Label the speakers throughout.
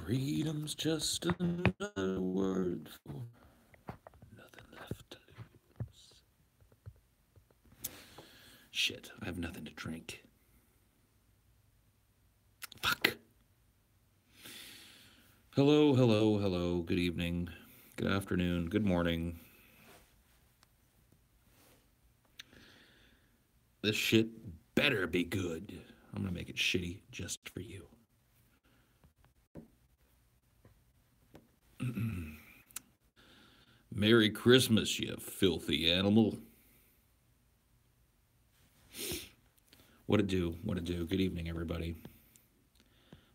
Speaker 1: Freedom's just another word for nothing left to lose. Shit, I have nothing to drink. Fuck. Hello, hello, hello. Good evening, good afternoon, good morning. This shit better be good. I'm gonna make it shitty just for you. Merry Christmas, you filthy animal. What it do? What it do? Good evening, everybody.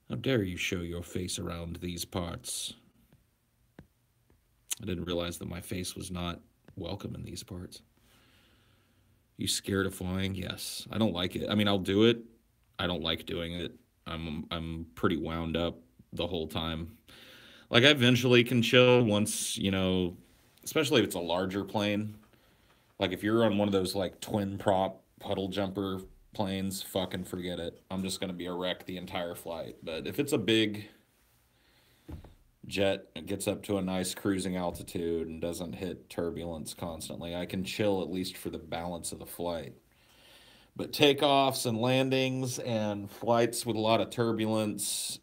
Speaker 1: How dare you show your face around these parts? I didn't realize that my face was not welcome in these parts. You scared of flying? Yes. I don't like it. I mean, I'll do it. I don't like doing it. I'm pretty wound up the whole time. Like, I eventually can chill once, you know, especially if it's a larger plane. Like, if you're on one of those, like, twin prop puddle jumper planes, fucking forget it. I'm just going to be a wreck the entire flight. But if it's a big jet, it gets up to a nice cruising altitude and doesn't hit turbulence constantly, I can chill at least for the balance of the flight. But takeoffs and landings and flights with a lot of turbulence,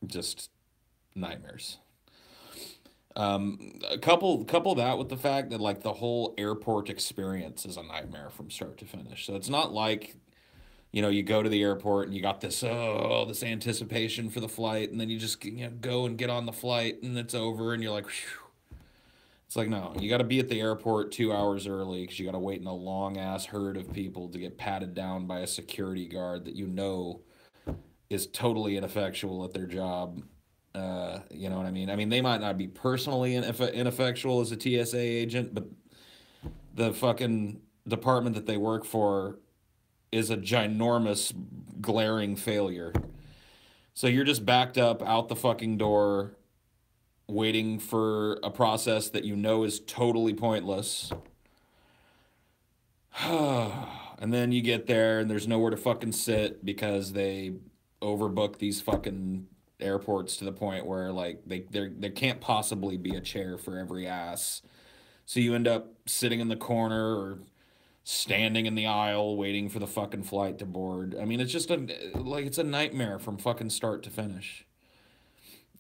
Speaker 1: just nightmares. Couple that with the fact that like the whole airport experience is a nightmare from start to finish. So it's not like, you know, you go to the airport and you got this this anticipation for the flight, and then you just go and get on the flight and it's over and you're like, whew. It's like, no, you got to be at the airport 2 hours early because you got to wait in a long ass herd of people to get patted down by a security guard that you know is totally ineffectual at their job. You know what I mean? I mean, they might not be personally ineffectual as a TSA agent, but the fucking department that they work for is a ginormous, glaring failure. So you're just backed up out the fucking door, waiting for a process that you know is totally pointless. And then you get there and there's nowhere to fucking sit because they overbook these fucking airports to the point where like there can't possibly be a chair for every ass. So you end up sitting in the corner or standing in the aisle waiting for the fucking flight to board. I mean, it's just it's a nightmare from fucking start to finish.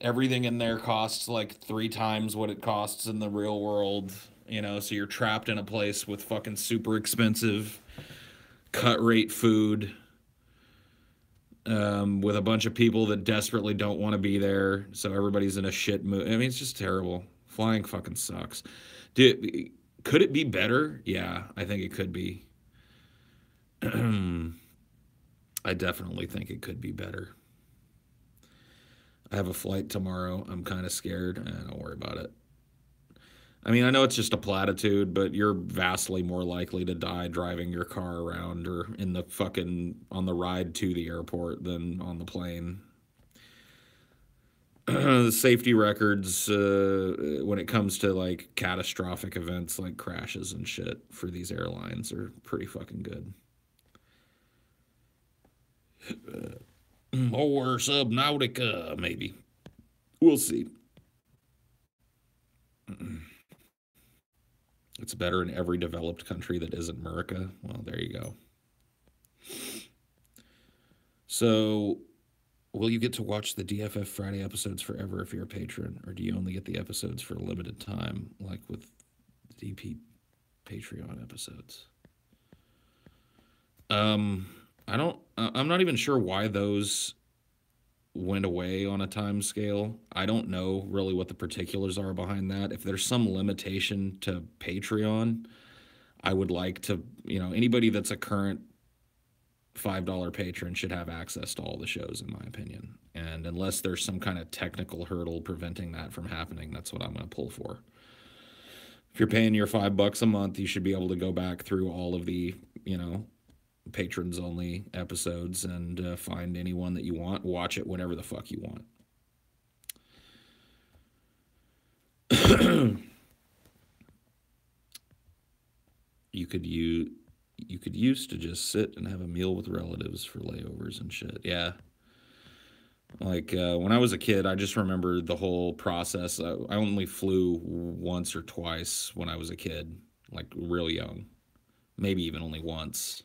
Speaker 1: Everything in there costs like 3 times what it costs in the real world, you know, so you're trapped in a place with fucking super expensive cut rate food, with a bunch of people that desperately don't want to be there, so everybody's in a shit mood. I mean, it's just terrible. Flying fucking sucks. Could it be better? Yeah, I think it could be. I definitely think it could be better. I have a flight tomorrow. I'm kind of scared. Don't worry about it. I mean, I know it's just a platitude, but you're vastly more likely to die driving your car around or in the fucking on the ride to the airport than on the plane. The safety records when it comes to like catastrophic events like crashes and shit for these airlines are pretty fucking good. Or Subnautica, maybe. We'll see. It's better in every developed country that isn't America. Well, there you go. So, will you get to watch the DFF Friday episodes forever if you're a patron? Or do you only get the episodes for a limited time, like with the DP Patreon episodes? I'm not even sure why those went away on a time scale. I don't know really what the particulars are behind that. If there's some limitation to Patreon, I would like to, anybody that's a current $5 patron should have access to all the shows, in my opinion. And unless there's some kind of technical hurdle preventing that from happening, that's what I'm going to pull for. If you're paying your $5 a month, you should be able to go back through all of the, patrons only episodes and find anyone that you want, watch it whenever the fuck you want. You you could used to just sit and have a meal with relatives for layovers and shit. Yeah. Like when I was a kid, I just remember the whole process. I only flew once or twice when I was a kid, like real young, maybe even only once.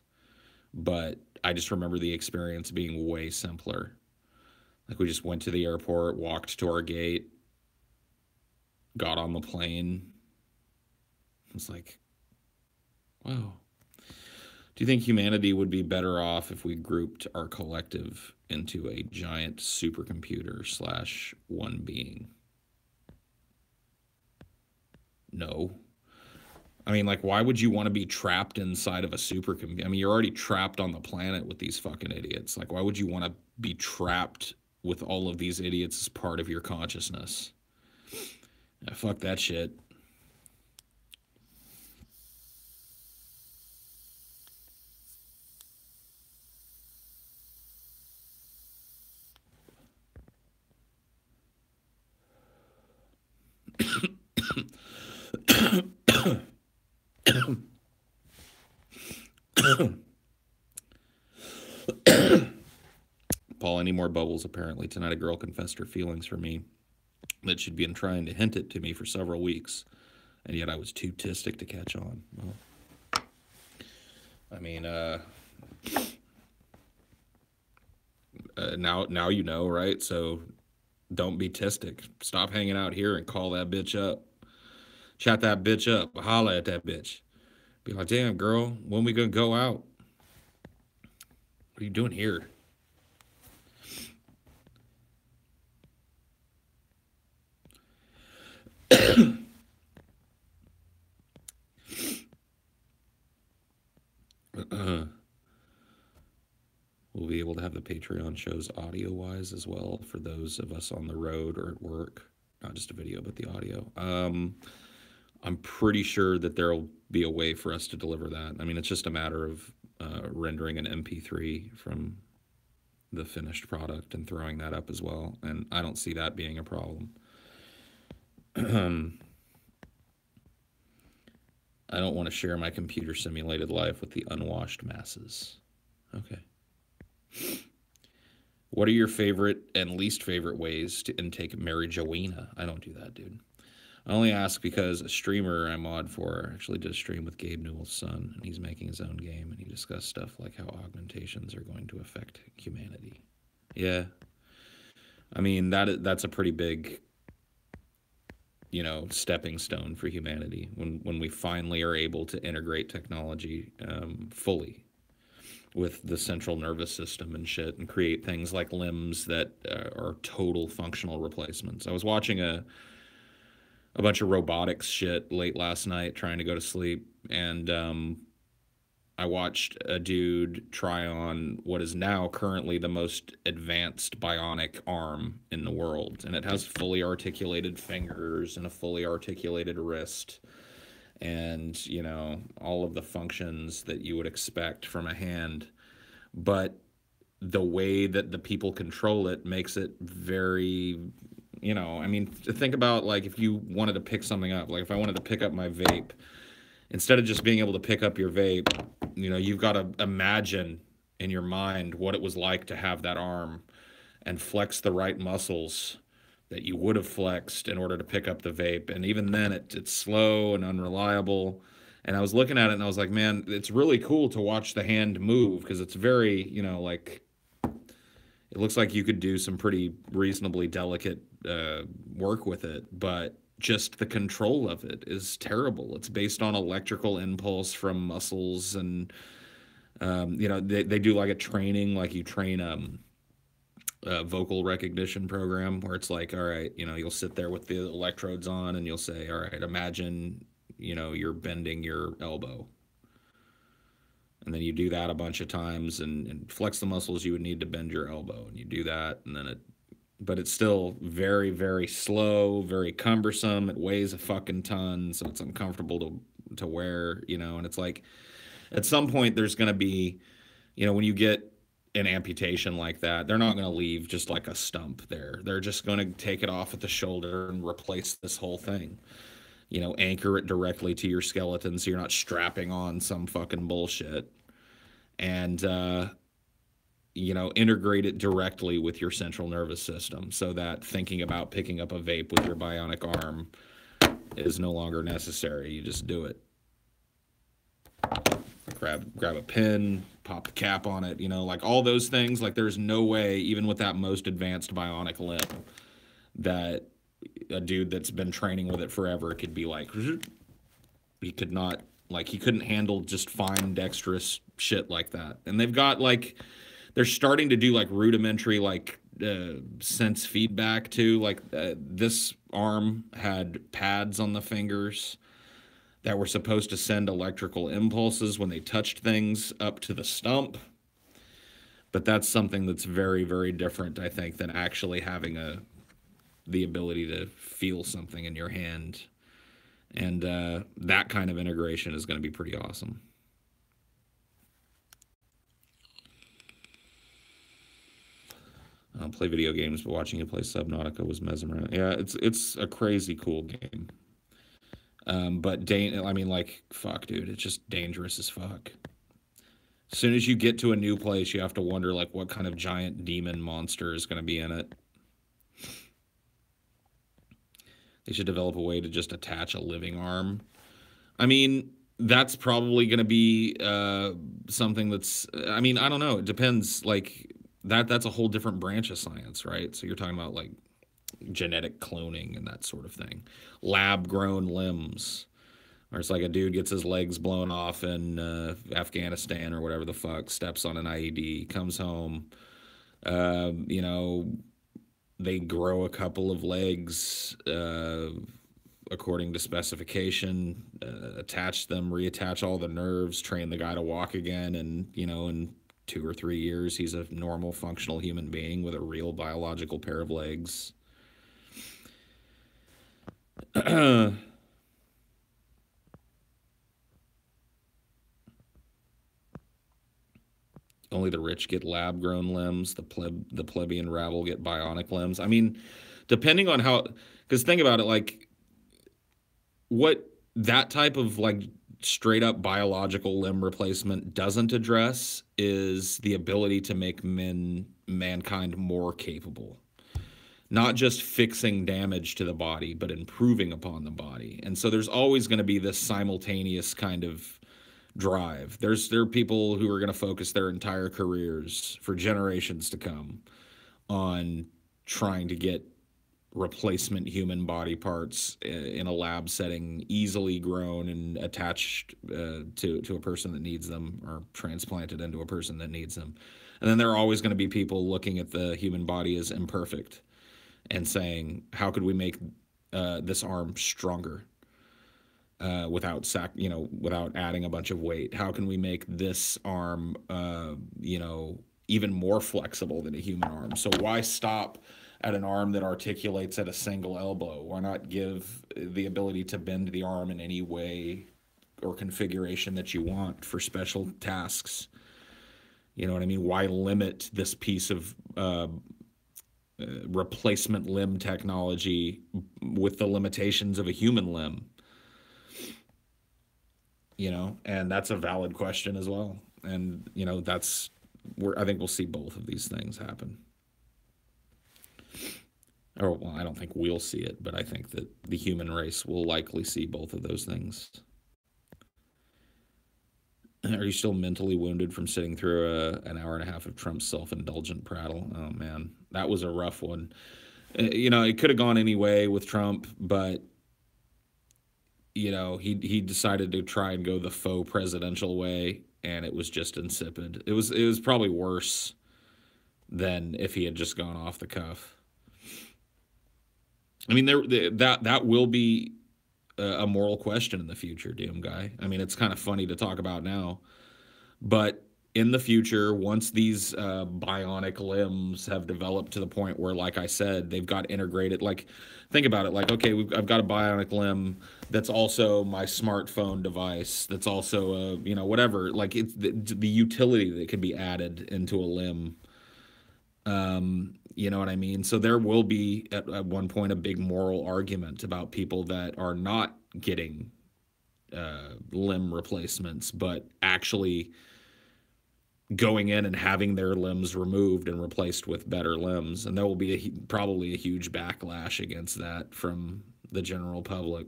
Speaker 1: But I just remember the experience being way simpler. Like we just went to the airport, walked to our gate, got on the plane. It's like, wow. Do you think humanity would be better off if we grouped our collective into a giant supercomputer slash one being? No. I mean, like, why would you want to be trapped inside of a supercomputer? I mean, you're already trapped on the planet with these fucking idiots. Like, why would you want to be trapped with all of these idiots as part of your consciousness? Yeah, fuck that shit. Paul, any more bubbles? Apparently, tonight a girl confessed her feelings for me that she'd been trying to hint it to me for several weeks, and yet I was too tistic to catch on. Well, I mean, now you know, right? So don't be tistic. Stop hanging out here and call that bitch up. Chat that bitch up. Holla at that bitch. Be like, damn, girl, when we gonna go out? What are you doing here? We'll be able to have the Patreon shows audio-wise as well for those of us on the road or at work. Not just a video, but the audio. I'm pretty sure that there'll be a way for us to deliver that. I mean, it's just a matter of rendering an MP3 from the finished product and throwing that up as well. And I don't see that being a problem. I don't want to share my computer simulated life with the unwashed masses. Okay. What are your favorite and least favorite ways to intake marijuana? I don't do that, dude. I only ask because a streamer I mod for actually did a stream with Gabe Newell's son, and he's making his own game, and he discussed stuff like how augmentations are going to affect humanity. Yeah. I mean, that's a pretty big, stepping stone for humanity when we finally are able to integrate technology fully with the central nervous system and shit and create things like limbs that are total functional replacements. I was watching a bunch of robotics shit late last night trying to go to sleep, and I watched a dude try on what is now currently the most advanced bionic arm in the world, and it has fully articulated fingers and a fully articulated wrist and, all of the functions that you would expect from a hand. But the way that the people control it makes it very, I mean, think about, like, if you wanted to pick something up, like if I wanted to pick up my vape, instead of just being able to pick up your vape, you've got to imagine in your mind what it was like to have that arm and flex the right muscles that you would have flexed in order to pick up the vape. And even then, it's slow and unreliable. And I was looking at it and I was like, man, it's really cool to watch the hand move because it's very, like, it looks like you could do some pretty reasonably delicate work with it, but just the control of it is terrible. It's based on electrical impulse from muscles, and they do like a training, like you train a vocal recognition program where it's like, all right, you'll sit there with the electrodes on and you'll say, all right, imagine you're bending your elbow, and then you do that a bunch of times and flex the muscles you would need to bend your elbow, and you do that, and then but it's still very, very slow, very cumbersome. It weighs a fucking ton, so it's uncomfortable to wear, and it's like, at some point there's going to be, when you get an amputation like that, they're not going to leave just like a stump there. They're just going to take it off at the shoulder and replace this whole thing. anchor it directly to your skeleton so you're not strapping on some fucking bullshit. And, integrate it directly with your central nervous system so that thinking about picking up a vape with your bionic arm is no longer necessary. You just do it. Grab a pen, pop the cap on it, like all those things. Like there's no way, even with that most advanced bionic limb, that a dude that's been training with it forever could be like, he could not, like he couldn't handle just fine dexterous shit like that. And they've got like, they're starting to do like rudimentary like sense feedback too. Like this arm had pads on the fingers that were supposed to send electrical impulses when they touched things up to the stump. But that's something that's very, very different, I think, than actually having the ability to feel something in your hand. And that kind of integration is going to be pretty awesome. I don't play video games, but watching you play Subnautica was mesmerizing. Yeah, it's a crazy cool game. But fuck, dude, it's just dangerous as fuck. As soon as you get to a new place, you have to wonder, like, what kind of giant demon monster is going to be in it. They should develop a way to just attach a living arm. I mean, that's probably going to be something that's, I don't know. It depends. Like, that's a whole different branch of science, right? So you're talking about, like, genetic cloning and that sort of thing. Lab-grown limbs. Or it's like a dude gets his legs blown off in Afghanistan or whatever the fuck, steps on an IED, comes home, they grow a couple of legs according to specification, attach them, reattach all the nerves, train the guy to walk again, and, in 2 or 3 years, he's a normal, functional human being with a real biological pair of legs. Only the rich get lab-grown limbs. The plebeian rabble get bionic limbs. I mean, depending on how... Because think about it, like, what that type of, like, straight-up biological limb replacement doesn't address is the ability to make mankind more capable. Not just fixing damage to the body, but improving upon the body. And so there's always going to be this simultaneous kind of drive. There are people who are going to focus their entire careers for generations to come on trying to get replacement human body parts in a lab setting, easily grown and attached to a person that needs them, or transplanted into a person that needs them. And then there are always going to be people looking at the human body as imperfect and saying, how could we make this arm stronger? Without adding a bunch of weight? How can we make this arm, even more flexible than a human arm? So why stop at an arm that articulates at a single elbow? Why not give the ability to bend the arm in any way or configuration that you want for special tasks? You know what I mean? Why limit this piece of replacement limb technology with the limitations of a human limb? And that's a valid question as well. And, that's where I think we'll see both of these things happen. Or, well, I don't think we'll see it, but I think that the human race will likely see both of those things. Are you still mentally wounded from sitting through an hour and a half of Trump's self-indulgent prattle? Oh, man, that was a rough one. It could have gone any way with Trump, but he decided to try and go the faux presidential way, and it was just insipid. It was probably worse than if he had just gone off the cuff. I mean, that will be a moral question in the future, Doom Guy. I mean, it's kind of funny to talk about now, but in the future, once these bionic limbs have developed to the point where, like I said, they've got integrated, like, think about it, like, okay, I've got a bionic limb that's also my smartphone device, that's also, whatever, like, it's the utility that can be added into a limb. You know what I mean? So there will be, at one point, a big moral argument about people that are not getting limb replacements, but actually going in and having their limbs removed and replaced with better limbs. And there will be probably a huge backlash against that from the general public.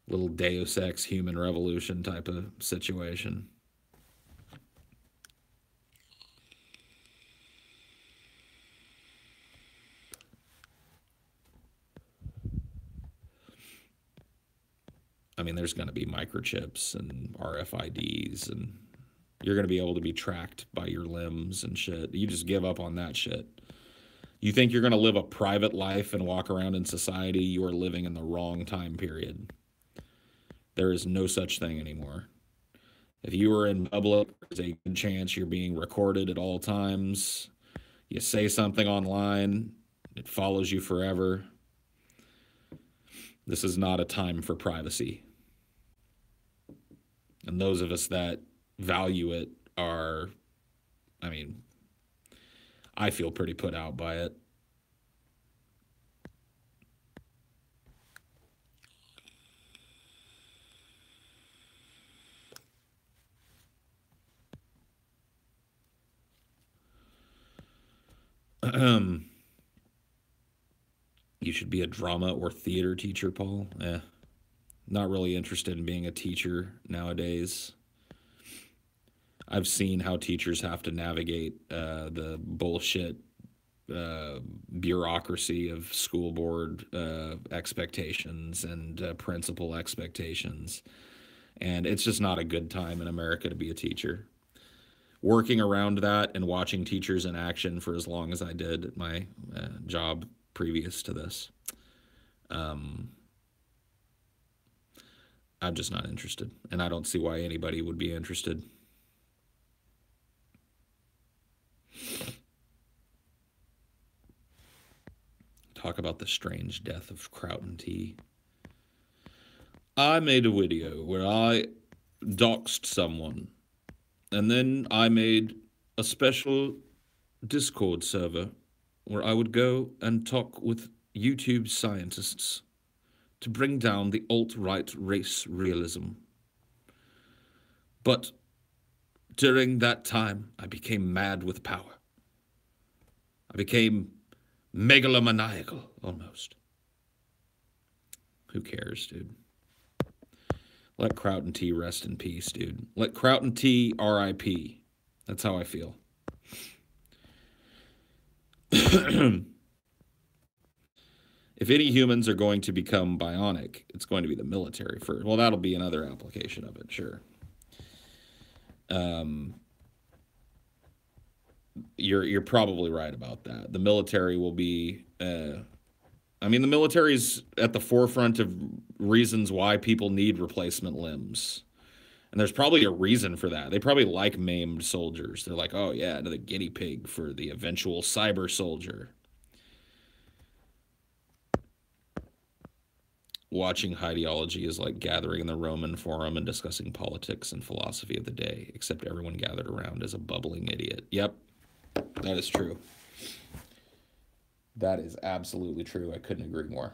Speaker 1: Little Deus Ex human revolution type of situation. I mean, there's going to be microchips and RFIDs, and you're going to be able to be tracked by your limbs and shit. You just give up on that shit. You think you're going to live a private life and walk around in society? You are living in the wrong time period. There is no such thing anymore. If you are in public, there's a good chance you're being recorded at all times. You say something online, it follows you forever. This is not a time for privacy. And those of us that value it are, I mean, I feel pretty put out by it. You should be a drama or theater teacher, Paul. Not really interested in being a teacher nowadays. I've seen how teachers have to navigate the bullshit bureaucracy of school board expectations and principal expectations. And it's just not a good time in America to be a teacher. Working around that and watching teachers in action for as long as I did at my job previous to this, I'm just not interested. And I don't see why anybody would be interested. Talk about the strange death of CrowdinT. I made a video where I doxed someone, and then I made a special Discord server where I would go and talk with YouTube scientists to bring down the alt-right race realism. But during that time, I became mad with power. I became megalomaniacal, almost. Who cares, dude? Let CrowdinT rest in peace, dude. Let CrowdinT RIP. That's how I feel. If any humans are going to become bionic, it's going to be the military first. Well, that'll be another application of it, sure. You're probably right about that. The military will be. I mean, the military's at the forefront of reasons why people need replacement limbs. And there's probably a reason for that. They probably like maimed soldiers. They're like, oh, yeah, another guinea pig for the eventual cyber soldier. Watching Highdeology is like gathering in the Roman Forum and discussing politics and philosophy of the day, except everyone gathered around as a bubbling idiot. Yep, that is true. That is absolutely true. I couldn't agree more.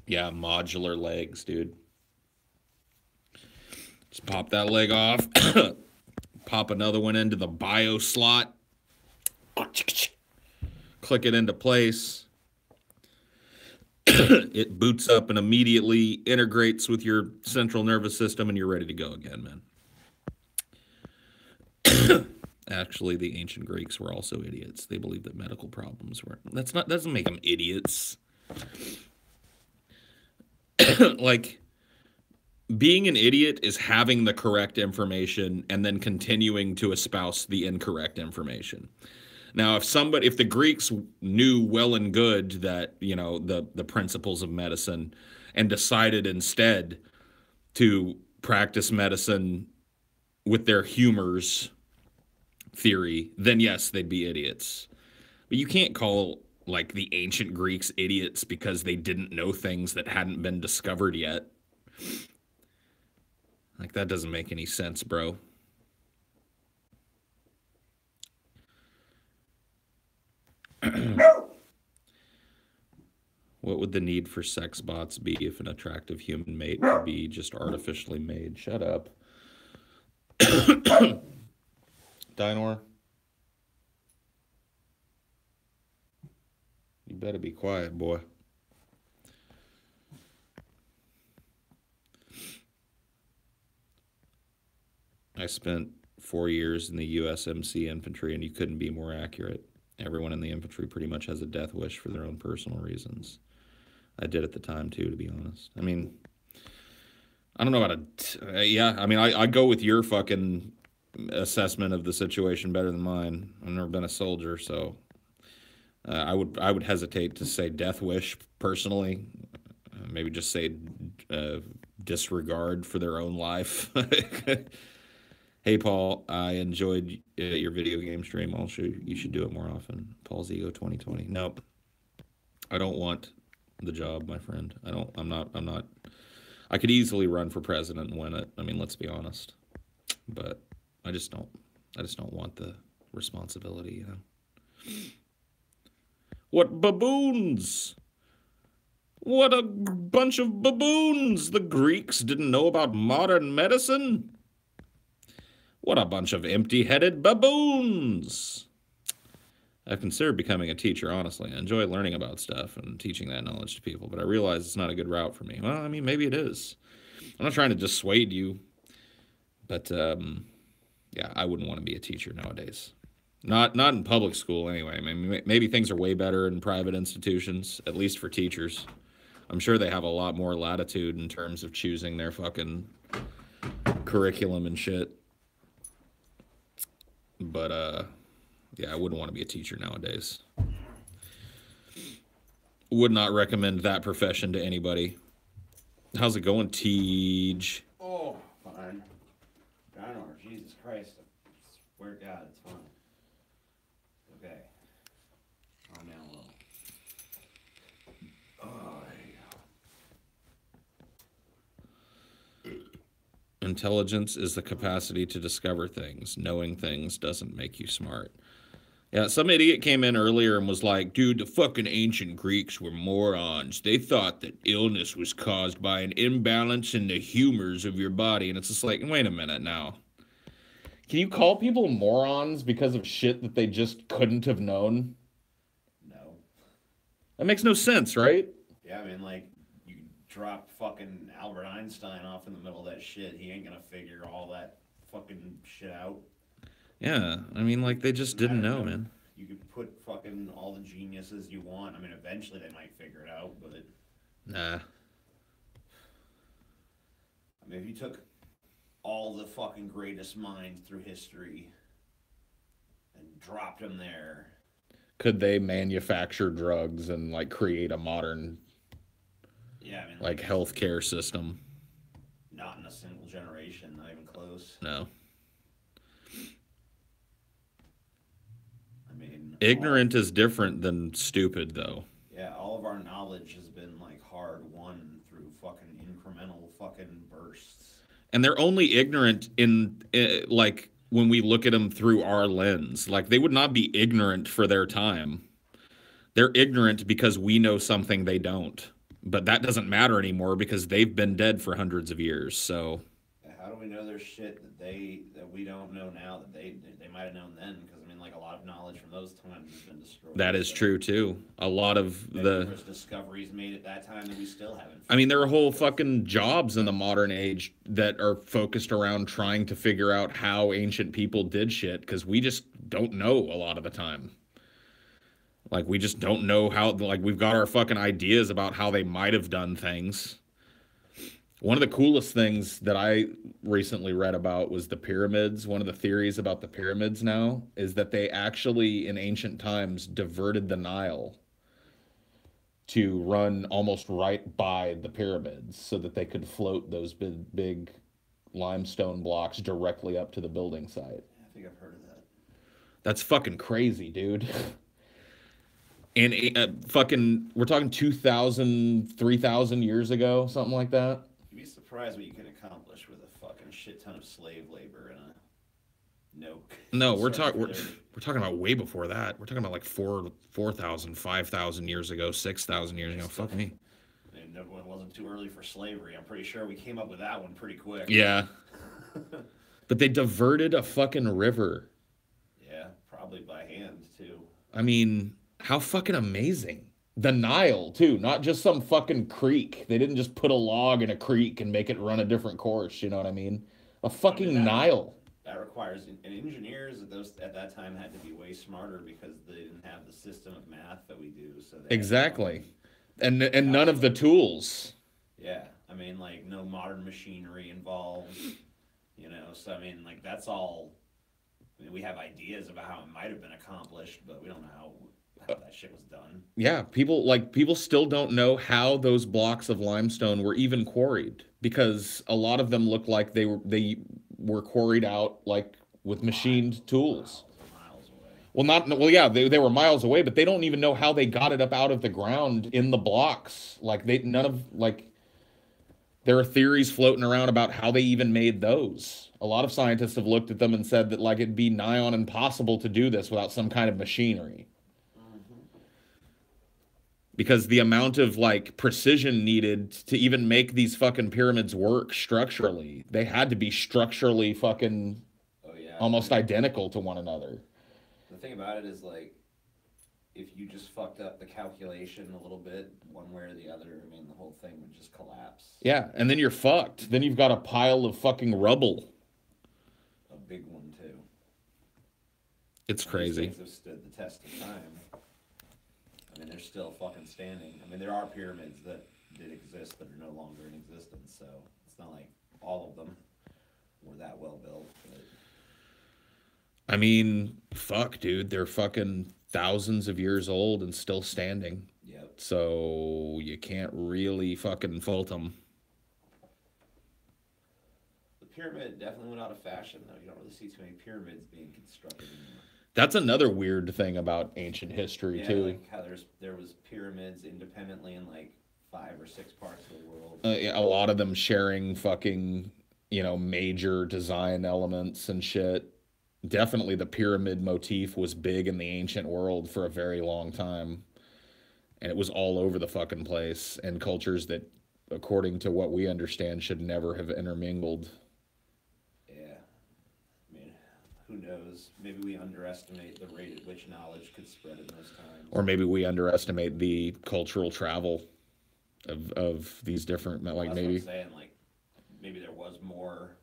Speaker 1: Yeah, modular legs, dude. Just pop that leg off, pop another one into the bio slot, click it into place. It boots up and immediately integrates with your central nervous system, and you're ready to go again, man. Actually, the ancient Greeks were also idiots. They believed that medical problems were... That doesn't make them idiots. Like, being an idiot is having the correct information and then continuing to espouse the incorrect information. Now, if the Greeks knew well and good that, you know, the principles of medicine and decided instead to practice medicine with their humors theory, then yes, they'd be idiots. But you can't call like the ancient Greeks idiots because they didn't know things that hadn't been discovered yet. Like, that doesn't make any sense, bro. What would the need for sex bots be if an attractive human mate could be just artificially made? Shut up. Dinor? You better be quiet, boy. I spent 4 years in the USMC infantry, and you couldn't be more accurate. Everyone in the infantry pretty much has a death wish for their own personal reasons. I did at the time, too, to be honest. I mean, I don't know about yeah, I mean, I go with your fucking assessment of the situation better than mine. I've never been a soldier, so I would hesitate to say death wish personally. Maybe just say disregard for their own life. Hey, Paul, I enjoyed your video game stream. You should do it more often. Paul's Ego 2020. Nope. I don't want the job, my friend. I'm not. I could easily run for president and win it. I mean, let's be honest. But I just don't want the responsibility, you know. What baboons! What a bunch of baboons! The Greeks didn't know about modern medicine? What a bunch of empty-headed baboons! I've considered becoming a teacher, honestly. I enjoy learning about stuff and teaching that knowledge to people, but I realize it's not a good route for me. Well, I mean, maybe it is. I'm not trying to dissuade you, but, yeah, I wouldn't want to be a teacher nowadays. Not in public school, anyway. I mean, maybe things are way better in private institutions, at least for teachers. I'm sure they have a lot more latitude in terms of choosing their fucking curriculum and shit. But, yeah, I wouldn't want to be a teacher nowadays. Would not recommend that profession to anybody. How's it going, Tej?
Speaker 2: Oh, fine. Dinor, Jesus Christ. I swear to God, it's fine. Okay. Calm down a little. Oh, there you go.
Speaker 1: Intelligence is the capacity to discover things. Knowing things doesn't make you smart. Yeah, some idiot came in earlier and was like, dude, the fucking ancient Greeks were morons. They thought that illness was caused by an imbalance in the humors of your body. And it's just like, wait a minute now. Can you call people morons because of shit that they just couldn't have known?
Speaker 2: No.
Speaker 1: That makes no sense, right?
Speaker 2: Yeah, I mean, like, you drop fucking Albert Einstein off in the middle of that shit. He ain't gonna figure all that fucking shit out.
Speaker 1: Yeah, I mean, like, they just didn't know, man.
Speaker 2: You could put fucking all the geniuses you want. I mean, eventually they might figure it out, but...
Speaker 1: Nah.
Speaker 2: I mean, if you took all the fucking greatest minds through history and dropped them there...
Speaker 1: Could they manufacture drugs and, like, create a modern,
Speaker 2: yeah, I mean,
Speaker 1: like healthcare system?
Speaker 2: Not in a single generation, not even close.
Speaker 1: No.
Speaker 2: I mean...
Speaker 1: Ignorant is different than stupid, though.
Speaker 2: Yeah, all of our knowledge has been, like, hard-won through fucking incremental fucking bursts.
Speaker 1: And they're only ignorant in, like, when we look at them through our lens. Like, they would not be ignorant for their time. They're ignorant because we know something they don't. But that doesn't matter anymore because they've been dead for hundreds of years, so...
Speaker 2: How do we know there's shit that we don't know now that they might have known then? Because, I mean, like, a lot of knowledge from those times has been destroyed.
Speaker 1: That is true, too. A lot of
Speaker 2: there was discoveries made at that time that we still haven't.
Speaker 1: I mean, there are whole fucking jobs in the modern age that are focused around trying to figure out how ancient people did shit, because we just don't know a lot of the time. Like, we just don't know how, like, we've got our fucking ideas about how they might have done things. One of the coolest things that I recently read about was the pyramids. One of the theories about the pyramids now is that they actually, in ancient times, diverted the Nile to run almost right by the pyramids so that they could float those big limestone blocks directly up to the building site.
Speaker 2: I think I've heard of that.
Speaker 1: That's fucking crazy, dude. And fucking, we're talking 2,000, 3,000 years ago, something like that.
Speaker 2: You'd be surprised what you can accomplish with a fucking shit ton of slave labor and a
Speaker 1: no. We're talking about way before that. We're talking about like 4,000, 5,000 years ago, 6,000 years ago. Fuck me.
Speaker 2: And it wasn't too early for slavery. I'm pretty sure we came up with that one pretty quick.
Speaker 1: Yeah. But they diverted a fucking river.
Speaker 2: Yeah, probably by hand too.
Speaker 1: I mean, how fucking amazing. The Nile, too, not just some fucking creek. They didn't just put a log in a creek and make it run a different course, you know what I mean? A fucking Nile.
Speaker 2: That requires, and engineers at that time had to be way smarter because they didn't have the system of math that we do. So
Speaker 1: exactly. And none of the tools.
Speaker 2: Yeah, I mean, like, no modern machinery involved, you know, so, I mean, like, that's all, I mean, we have ideas about how it might have been accomplished, but we don't know how that shit was done.
Speaker 1: Yeah, people still don't know how those blocks of limestone were even quarried, because a lot of them look like they were quarried out like with machined tools.
Speaker 2: Miles away.
Speaker 1: Well, yeah, they were miles away, but they don't even know how they got it up out of the ground in the blocks. Like there are theories floating around about how they even made those. A lot of scientists have looked at them and said that like it'd be nigh on impossible to do this without some kind of machinery. Because the amount of like precision needed to even make these fucking pyramids work structurally, they had to be structurally fucking almost identical to one another.
Speaker 2: The thing about it is, like, if you just fucked up the calculation a little bit, one way or the other, I mean, the whole thing would just collapse.
Speaker 1: Yeah, and then you're fucked. Then you've got a pile of fucking rubble.
Speaker 2: A big one, too.
Speaker 1: It's crazy.
Speaker 2: These things have stood the test of time. I mean, they're still fucking standing. I mean, there are pyramids that did exist that are no longer in existence, so it's not like all of them were that well built. But...
Speaker 1: I mean, fuck, dude. They're fucking thousands of years old and still standing.
Speaker 2: Yep.
Speaker 1: So you can't really fucking fault them.
Speaker 2: The pyramid definitely went out of fashion, though. You don't really see too many pyramids being constructed anymore.
Speaker 1: That's another weird thing about ancient history, too.
Speaker 2: Like how there was pyramids independently in like 5 or 6 parts of the world.
Speaker 1: A lot of them sharing fucking, major design elements and shit. Definitely the pyramid motif was big in the ancient world for a very long time. And it was all over the fucking place. And cultures that, according to what we understand, should never have intermingled.
Speaker 2: Who knows? Maybe we underestimate the rate at which knowledge could spread in those times.
Speaker 1: Or maybe we underestimate the cultural travel of these different, like,
Speaker 2: that's
Speaker 1: maybe.
Speaker 2: What I'm saying, like, maybe there was more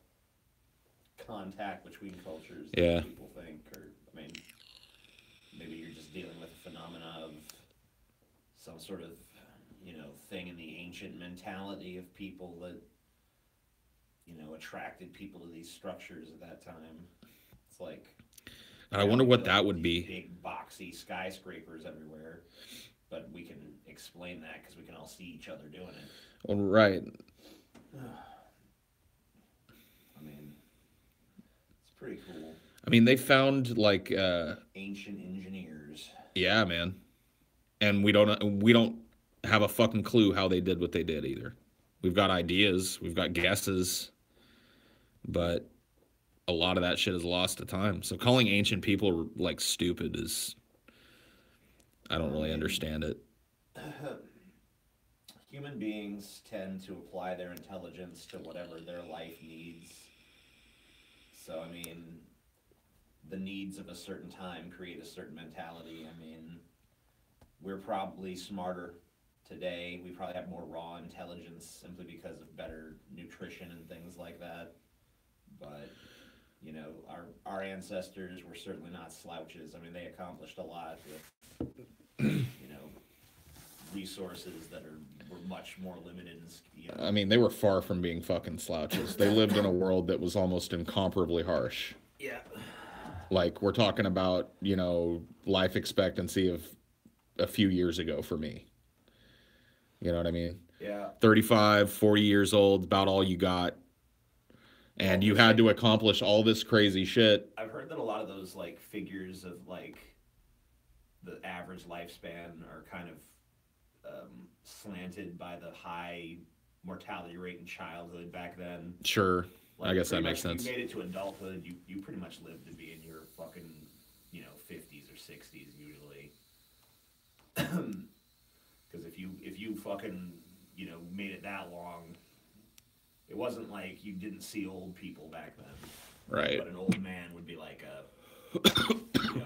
Speaker 2: contact between cultures than people think. Or, I mean, maybe you're just dealing with a phenomena of some sort of, thing in the ancient mentality of people that, attracted people to these structures at that time. It's like,
Speaker 1: I wonder what that would be.
Speaker 2: Big boxy skyscrapers everywhere, but we can explain that because we can all see each other doing it.
Speaker 1: Well, right.
Speaker 2: I mean, it's pretty cool.
Speaker 1: I mean, they found like
Speaker 2: ancient engineers.
Speaker 1: Yeah, man. And we don't have a fucking clue how they did what they did either. We've got ideas, we've got guesses, but a lot of that shit is lost to time. So calling ancient people like stupid is, I don't really understand it.
Speaker 2: Human beings tend to apply their intelligence to whatever their life needs. So, I mean, the needs of a certain time create a certain mentality. I mean, we're probably smarter today. We probably have more raw intelligence simply because of better nutrition and things like that. But... our ancestors were certainly not slouches. I mean, they accomplished a lot with, resources that were much more limited.
Speaker 1: I mean, they were far from being fucking slouches. They lived in a world that was almost incomparably harsh.
Speaker 2: Yeah.
Speaker 1: Like, we're talking about, life expectancy of a few years ago for me. You know what I mean?
Speaker 2: Yeah.
Speaker 1: 35, 40 years old, about all you got.
Speaker 2: Well,
Speaker 1: and you had to accomplish all this crazy shit.
Speaker 2: I've heard that a lot of those like figures of like the average lifespan are kind of slanted by the high mortality rate in childhood back then.
Speaker 1: Sure, I
Speaker 2: Like
Speaker 1: guess that
Speaker 2: pretty
Speaker 1: makes
Speaker 2: much, if you
Speaker 1: sense.
Speaker 2: made it to adulthood, you pretty much lived to be in your fucking 50s or 60s usually. Because if you fucking made it that long, it wasn't like you didn't see old people back then.
Speaker 1: Right.
Speaker 2: But an old man would be like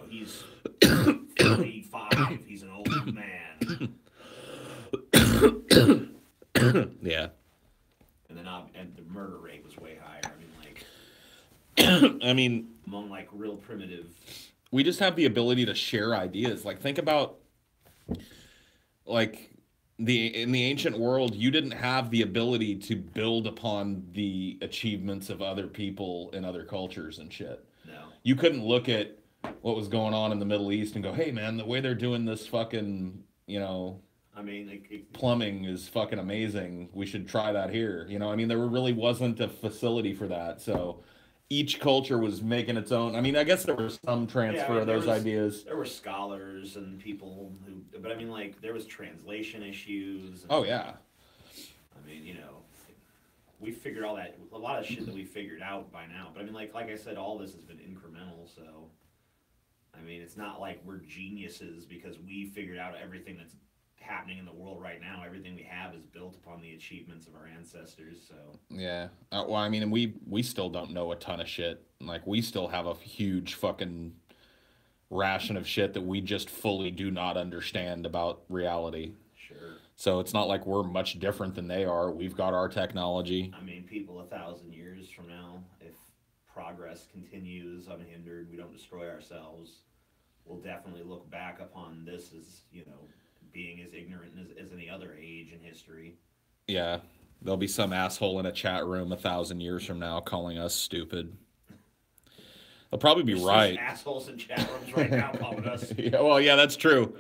Speaker 2: he's 45. He's an old man.
Speaker 1: Yeah.
Speaker 2: And then and the murder rate was way higher. I mean, like
Speaker 1: I mean,
Speaker 2: among like real primitive.
Speaker 1: we just have the ability to share ideas. Like, think about, like, in the ancient world, you didn't have the ability to build upon the achievements of other people in other cultures and shit.
Speaker 2: No.
Speaker 1: You couldn't look at what was going on in the Middle East and go, hey man, the way they're doing this fucking,
Speaker 2: I mean,
Speaker 1: plumbing is fucking amazing. We should try that here. I mean, there really wasn't a facility for that. So each culture was making its own. I mean, I guess there was some transfer of those ideas.
Speaker 2: There were scholars and people but I mean, like, there was translation issues.
Speaker 1: Oh, yeah.
Speaker 2: I mean, we figured all that, a lot of shit that we figured out by now. But I mean, like I said, all this has been incremental. So, I mean, it's not like we're geniuses because we figured out everything that's happening in the world right now. Everything we have is built upon the achievements of our ancestors. So
Speaker 1: yeah, well, I mean, we still don't know a ton of shit. Like, we still have a huge fucking ration of shit that we just fully do not understand about reality.
Speaker 2: sure.
Speaker 1: So it's not like we're much different than they are. We've got our technology.
Speaker 2: I mean, people 1,000 years from now, if progress continues unhindered, we don't destroy ourselves, we'll definitely look back upon this as being as ignorant as any other age in history.
Speaker 1: Yeah, there'll be some asshole in a chat room 1,000 years from now calling us stupid. They'll probably be right.
Speaker 2: Assholes in chat rooms right now calling us.
Speaker 1: Yeah, well, yeah, that's true.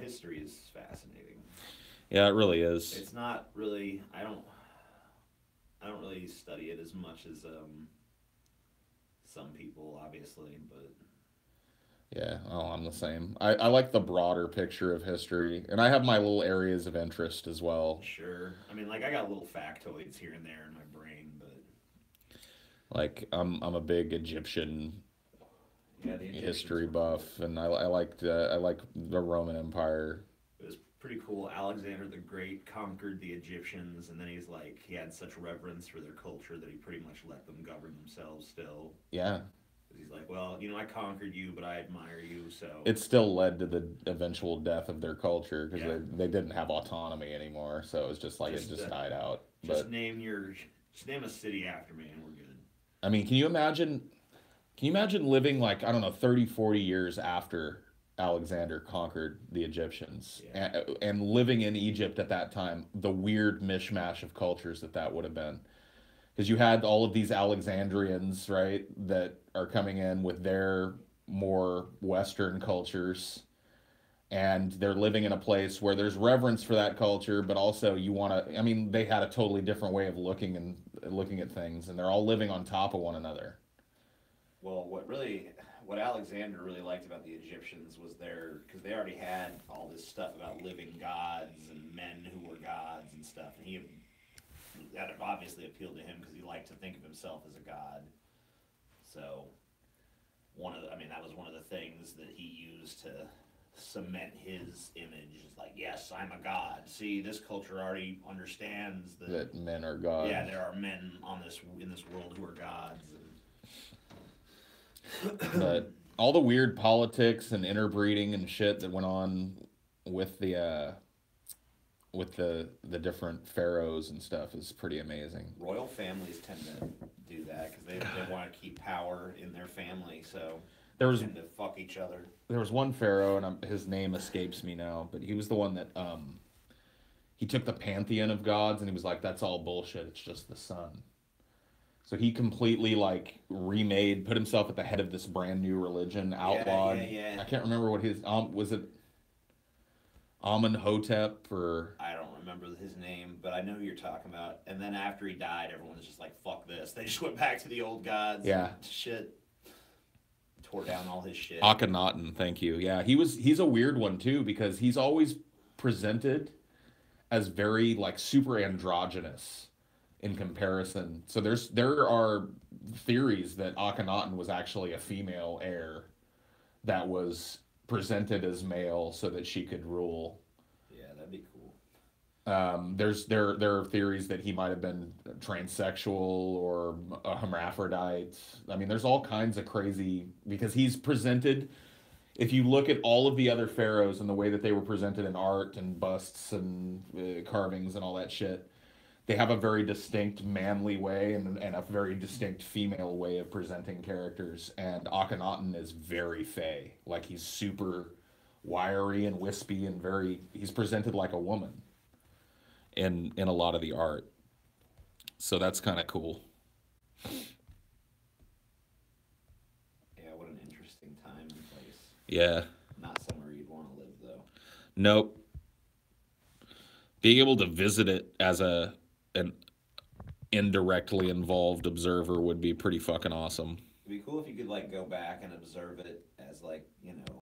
Speaker 2: History is fascinating.
Speaker 1: Yeah, it really is.
Speaker 2: It's not really. I don't really study it as much as some people, obviously, but.
Speaker 1: Yeah, oh, I'm the same. I like the broader picture of history, and I have my little areas of interest as well.
Speaker 2: Sure. I mean, like, I got little factoids here and there in my brain, but
Speaker 1: like I'm a big Egyptian history buff, and I like the Roman Empire.
Speaker 2: It was pretty cool. Alexander the Great conquered the Egyptians, and then he had such reverence for their culture that he pretty much let them govern themselves still.
Speaker 1: Yeah.
Speaker 2: He's like, well, I conquered you, but I admire you, so.
Speaker 1: It still led to the eventual death of their culture because they didn't have autonomy anymore. So it was just like it just died out.
Speaker 2: Just name a city after me, and we're good.
Speaker 1: I mean, can you imagine living like, I don't know, 30, 40 years after Alexander conquered the Egyptians and living in Egypt at that time, the weird mishmash of cultures that would have been. Because you had all of these Alexandrians, right, that are coming in with their more Western cultures, and they're living in a place where there's reverence for that culture, but also I mean, they had a totally different way of looking at things, and they're all living on top of one another.
Speaker 2: Well, what Alexander really liked about the Egyptians was because they already had all this stuff about living gods and men who were gods and stuff, and that obviously appealed to him because he liked to think of himself as a god. So, that was one of the things that he used to cement his image. It's like, yes, I'm a god. See, this culture already understands
Speaker 1: that men are gods.
Speaker 2: Yeah, there are men in this world who are gods.
Speaker 1: But all the weird politics and interbreeding and shit that went on with the different pharaohs and stuff is pretty amazing.
Speaker 2: Royal families tend to do that because they want to keep power in their family, so they tend to fuck each other.
Speaker 1: There was one pharaoh, and his name escapes me now, but he was the one that he took the pantheon of gods and he was like, that's all bullshit, it's just the sun. So he completely put himself at the head of this brand new religion, outlawed.
Speaker 2: Yeah.
Speaker 1: I can't remember what his was it. Amenhotep or
Speaker 2: I don't remember his name, but I know who you're talking about. And then after he died, everyone was just like, "Fuck this!" They just went back to the old gods and
Speaker 1: yeah,
Speaker 2: shit. Tore down all his shit.
Speaker 1: Akhenaten. Thank you. Yeah, he's a weird one too because he's always presented as very like super androgynous in comparison. So there are theories that Akhenaten was actually a female heir that was presented as male so that she could rule.
Speaker 2: Yeah, that'd be cool.
Speaker 1: There are theories that he might have been transsexual or a hermaphrodite. I mean, there's all kinds of crazy because he's presented. If you look at all of the other pharaohs and the way that they were presented in art and busts and carvings and all that shit, they have a very distinct manly way and a very distinct female way of presenting characters. And Akhenaten is very fey. Like he's super wiry and wispy and very, he's presented like a woman in a lot of the art. So that's kind of cool.
Speaker 2: Yeah, what an interesting time and place.
Speaker 1: Yeah.
Speaker 2: Not somewhere you'd want to live, though.
Speaker 1: Nope. Being able to visit it as an indirectly involved observer would be pretty fucking awesome.
Speaker 2: It'd be cool if you could like go back and observe it as like